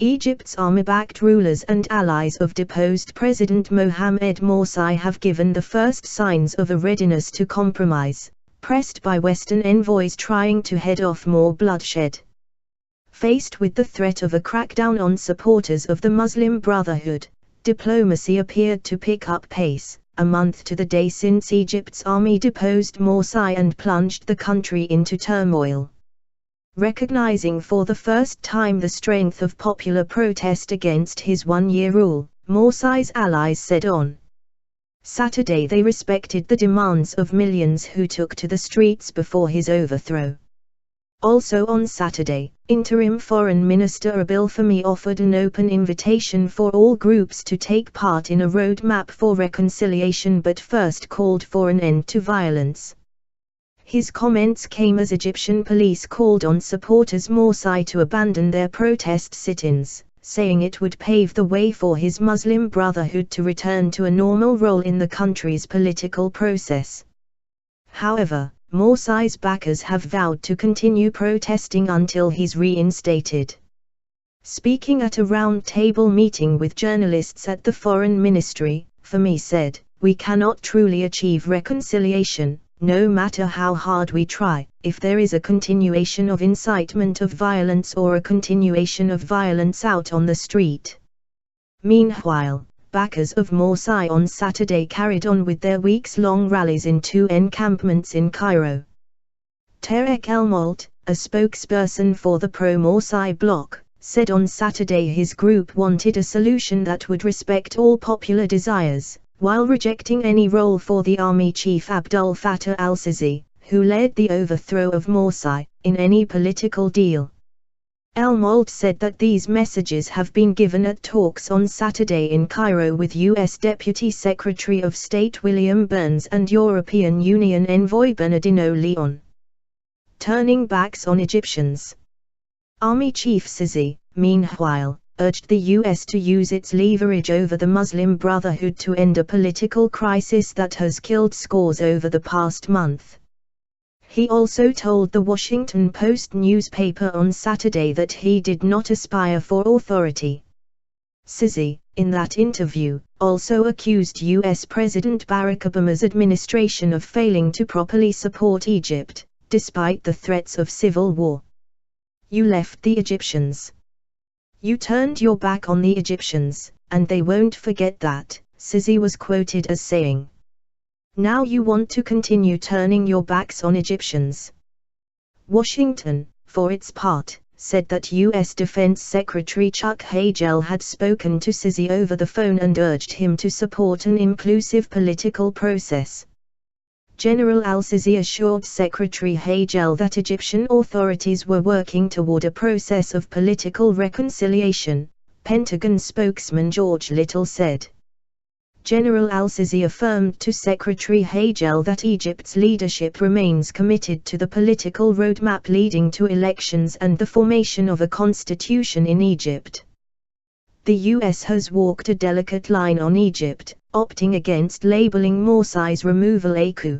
Egypt's army-backed rulers and allies of deposed President Mohamed Morsi have given the first signs of a readiness to compromise, pressed by Western envoys trying to head off more bloodshed. Faced with the threat of a crackdown on supporters of the Muslim Brotherhood, diplomacy appeared to pick up pace, a month to the day since Egypt's army deposed Morsi and plunged the country into turmoil. Recognizing for the first time the strength of popular protest against his one-year rule, Morsi's allies said on Saturday they respected the demands of millions who took to the streets before his overthrow. Also on Saturday, interim Foreign Minister Nabil Fahmy offered an open invitation for all groups to take part in a roadmap for reconciliation, but first called for an end to violence. His comments came as Egyptian police called on supporters Morsi to abandon their protest sit-ins, saying it would pave the way for his Muslim Brotherhood to return to a normal role in the country's political process. However, Morsi's backers have vowed to continue protesting until he's reinstated. Speaking at a round-table meeting with journalists at the Foreign Ministry, Fahmy said, "We cannot truly achieve reconciliation, no matter how hard we try, if there is a continuation of incitement of violence or a continuation of violence out on the street." Meanwhile, backers of Morsi on Saturday carried on with their weeks-long rallies in two encampments in Cairo. Tarek El-Molt, a spokesperson for the pro-Morsi bloc, said on Saturday his group wanted a solution that would respect all popular desires, while rejecting any role for the army chief Abdel Fattah al-Sisi, who led the overthrow of Morsi, in any political deal. El-Molt said that these messages have been given at talks on Saturday in Cairo with U.S. Deputy Secretary of State William Burns and European Union Envoy Bernardino Leon. Turning backs on Egyptians. Army Chief Sisi, meanwhile, urged the U.S. to use its leverage over the Muslim Brotherhood to end a political crisis that has killed scores over the past month. He also told the Washington Post newspaper on Saturday that he did not aspire for authority. Sisi, in that interview, also accused U.S. President Barack Obama's administration of failing to properly support Egypt, despite the threats of civil war. "You left the Egyptians. You turned your back on the Egyptians, and they won't forget that," Sisi was quoted as saying. "Now you want to continue turning your backs on Egyptians." Washington, for its part, said that U.S. Defense Secretary Chuck Hagel had spoken to Sisi over the phone and urged him to support an inclusive political process. General al-Sisi assured Secretary Hagel that Egyptian authorities were working toward a process of political reconciliation, Pentagon spokesman George Little said. General al-Sisi affirmed to Secretary Hagel that Egypt's leadership remains committed to the political roadmap leading to elections and the formation of a constitution in Egypt. The U.S. has walked a delicate line on Egypt, opting against labeling Morsi's removal a coup.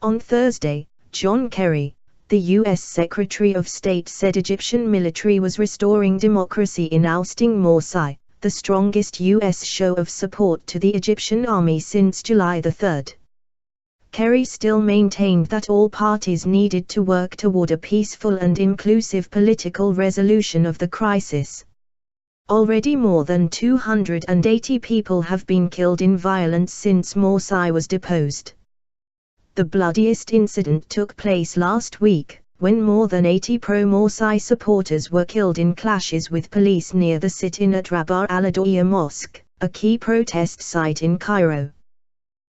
On Thursday, John Kerry, the U.S. Secretary of State, said Egyptian military was restoring democracy in ousting Morsi, the strongest U.S. show of support to the Egyptian army since July 3. Kerry still maintained that all parties needed to work toward a peaceful and inclusive political resolution of the crisis. Already more than 280 people have been killed in violence since Morsi was deposed. The bloodiest incident took place last week, when more than 80 pro-Morsi supporters were killed in clashes with police near the sit-in at Rabaa al-Adawiyya Mosque, a key protest site in Cairo.